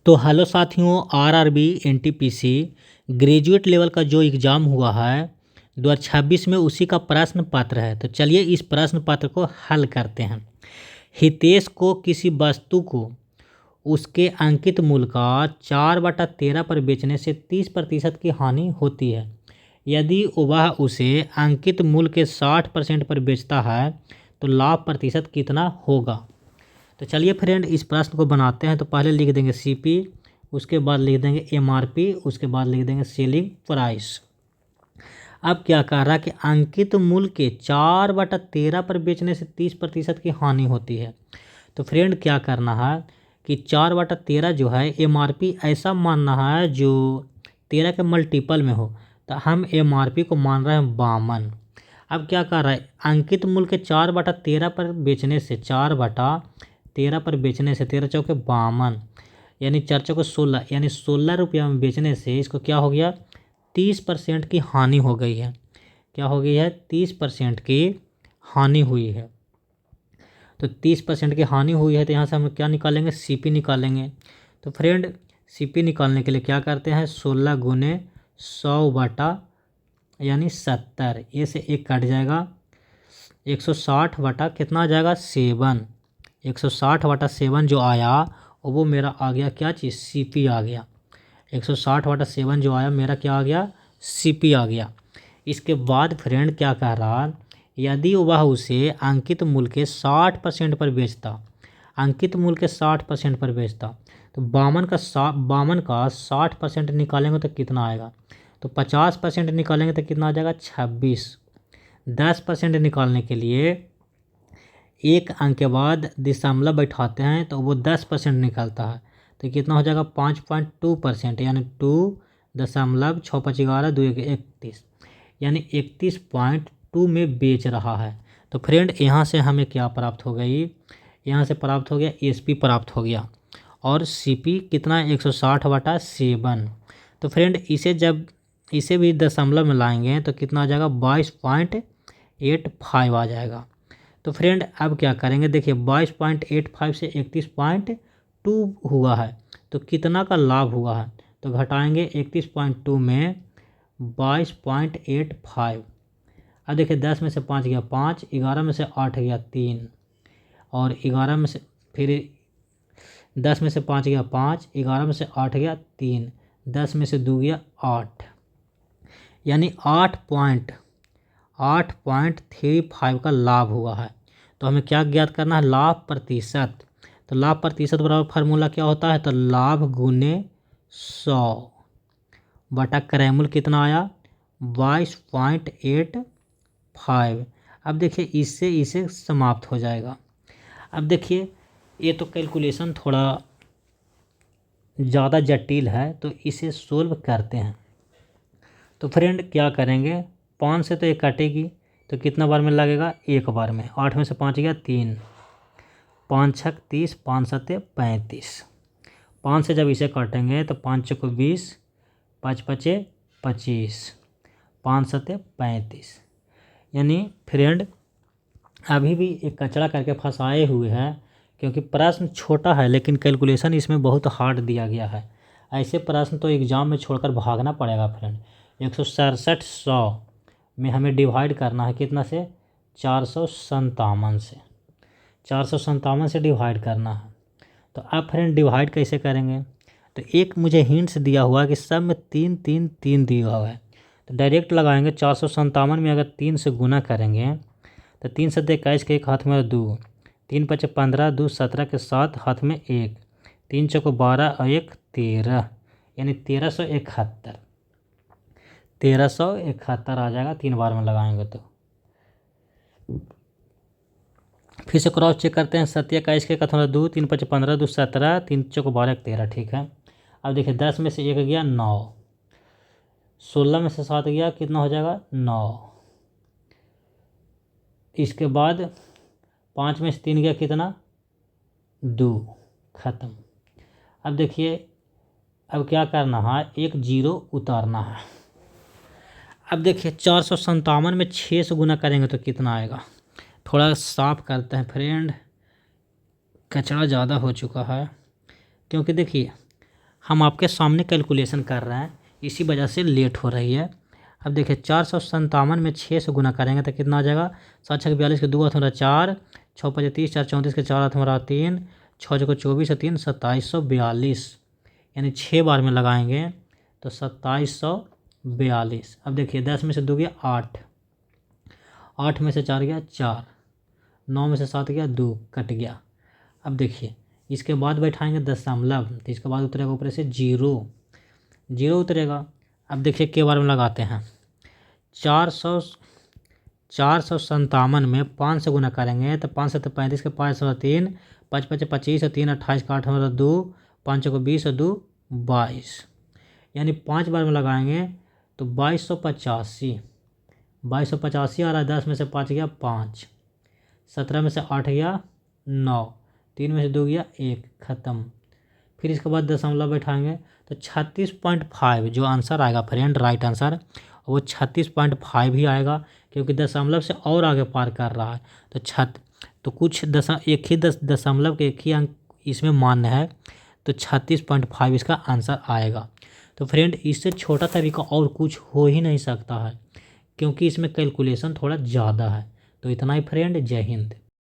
तो हेलो साथियों, RRB NTPC graduate level का जो एग्ज़ाम हुआ है 2026 में, उसी का प्रश्न पत्र है। तो चलिए इस प्रश्न पत्र को हल करते हैं। हितेश को किसी वस्तु को उसके अंकित मूल्य का 4/13 पर बेचने से 30% की हानि होती है। यदि वह उसे अंकित मूल्य के 60% पर बेचता है तो लाभ प्रतिशत कितना होगा। तो चलिए फ्रेंड इस प्रश्न को बनाते हैं। तो पहले लिख देंगे सीपी, उसके बाद लिख देंगे एमआरपी, उसके बाद लिख देंगे सेलिंग प्राइस। अब क्या कह रहा है कि अंकित मूल्य के 4/13 पर बेचने से 30% की हानि होती है। तो फ्रेंड क्या करना है कि 4/13 जो है एमआरपी ऐसा मानना है जो 13 के मल्टीपल में हो। तो हम एमआरपी को मान रहे हैं 52। अब क्या कर रहा है, अंकित मूल्य के 4/13 पर बेचने से 4/13 पर बेचने से 13 चौके 52 यानी 4 चौके 16 यानी 16 रुपया में बेचने से इसको क्या हो गया, 30% की हानि हो गई है। क्या हो गई है, 30% की हानि हुई है। तो 30% की हानि हुई है तो यहाँ से हम क्या निकालेंगे, सीपी निकालेंगे। तो फ्रेंड सीपी निकालने के लिए क्या करते हैं, 16 गुने 100 बटा यानी 70, ये से एक कट जाएगा, 160 बटा कितना आ जाएगा 7। 160 बटा 7 जो आया वो मेरा आ गया क्या चीज़, सीपी आ गया। 160 बटा 7 जो आया मेरा क्या आ गया, सीपी आ गया। इसके बाद फ्रेंड क्या कह रहा, यदि वह उसे अंकित मूल्य के 60% पर बेचता, अंकित मूल्य के 60% पर बेचता, तो 52 का 60% निकालेंगे तो कितना आएगा, तो 50% निकालेंगे तो कितना आ जाएगा 26। 10% निकालने के लिए एक अंक के बाद दशमलव बैठाते हैं तो वो 10% निकलता है। तो कितना हो जाएगा 5.2% यानी 2.6 2 31 यानी 31.2 में बेच रहा है। तो फ्रेंड यहाँ से हमें क्या प्राप्त हो गई, यहाँ से प्राप्त हो गया एसपी प्राप्त हो गया और सीपी कितना 160 बटा 7। तो फ्रेंड इसे भी दशमलव में लाएंगे तो कितना आ जाएगा 22.85 आ जाएगा। तो फ्रेंड अब क्या करेंगे, देखिए 22.85 से 31.2 हुआ है तो कितना का लाभ हुआ है, तो घटाएंगे 31.2 में 22.85। अब देखिए 10 में से 5 गया 5, 11 में से 8 गया 3 और 11 में से फिर 10 में से 5 गया 5, 11 में से 8 गया 3, 10 में से 2 गया 8 यानी 8.35 का लाभ हुआ है। तो हमें क्या ज्ञात करना है, लाभ प्रतिशत। तो लाभ प्रतिशत बराबर फार्मूला क्या होता है, तो लाभ गुने 100 बटा क्रय मूल्य कितना आया 22.85। अब देखिए इससे इसे समाप्त हो जाएगा। अब देखिए ये तो कैलकुलेशन थोड़ा ज़्यादा जटिल है तो इसे सोल्व करते हैं। तो फ्रेंड क्या करेंगे, 5 से तो एक काटेगी तो कितना बार में लगेगा, एक बार में। 8 में से 5 गया 3, 5 छक 30, 5 सत्ते 35। 5 से जब इसे काटेंगे तो 5 चौको 20, 5 पचे 25, 5 सत्ते 35। यानी फ्रेंड अभी भी एक कचरा करके फंसाए हुए हैं, क्योंकि प्रश्न छोटा है लेकिन कैलकुलेशन इसमें बहुत हार्ड दिया गया है। ऐसे प्रश्न तो एग्ज़ाम में छोड़कर भागना पड़ेगा फ्रेंड। 167 100 में हमें डिवाइड करना है कितना से, 457 से, 457 से डिवाइड करना है। तो अब फ्रेंड डिवाइड कैसे करेंगे, तो एक मुझे हिंट्स दिया हुआ है कि सब में 3 3 3 दिया हुआ है। तो डायरेक्ट लगाएंगे, 457 में अगर 3 से गुना करेंगे तो 3 सत्ते 21 के एक हाथ में 2, 3 पचे 15, 2 17 के 7 हाथ में 1, 3 चौको 12 और 1 13 यानी 1371। 1371 आ जाएगा 3 बार में लगाएंगे तो। फिर से क्रॉस चेक करते हैं, 7 21 के कथन 2, 3 पचे 15, 2 17, 3 चौको 12 1 13, ठीक है। अब देखिए 10 में से 1 गया 9, 16 में से 7 गया कितना हो जाएगा 9। इसके बाद 5 में से 3 गया कितना 2, ख़त्म। अब देखिए अब क्या करना है, एक जीरो उतारना है। अब देखिए 457 में 6 से गुना करेंगे तो कितना आएगा, थोड़ा साफ करते हैं फ्रेंड, कचरा ज़्यादा हो चुका है। क्योंकि देखिए हम आपके सामने कैलकुलेशन कर रहे हैं, इसी वजह से लेट हो रही है। अब देखिए 457 में 6 से गुना करेंगे तो कितना आ जाएगा, 7 छः 42 के 2 हाथ हमारा 4, 6 5 30, 4 34 के 4 हाथ हमारा 3, 6 को 24 3 2742, यानी 6 बार में लगाएंगे तो 2742। अब देखिए 10 में से 2 गया 8, 8 में से 4 गया 4, 9 में से 7 गया 2, कट गया। अब देखिए इसके बाद बैठाएंगे दशमलव, तो इसके बाद उतरेगा ऊपर से 0, 0 उतरेगा। अब देखिए के बार में लगाते हैं, 457 में 5 से गुना करेंगे तो 5 से 35 के 5 3, 5 5 25 3, 28 का 8 हमारा 2, 5 को 20 और 2 22, यानी 5 बार में लगाएंगे तो 2285, 2285 आ रहा है। 10 में से 5 गया 5, 17 में से 8 गया 9, 3 में से 2 गया 1, ख़त्म। फिर इसके बाद दशमलव बैठाएंगे तो 36.5 जो आंसर आएगा फ्रेंड, राइट आंसर वो 36.5 ही आएगा, क्योंकि दशमलव से और आगे पार कर रहा है। तो कुछ एक ही दशमलव के एक ही अंक इसमें मान्य है, तो 36.5 इसका आंसर आएगा। तो फ्रेंड इससे छोटा तरीका और कुछ हो ही नहीं सकता है, क्योंकि इसमें कैलकुलेशन थोड़ा ज़्यादा है। तो इतना ही फ्रेंड, जय हिंद।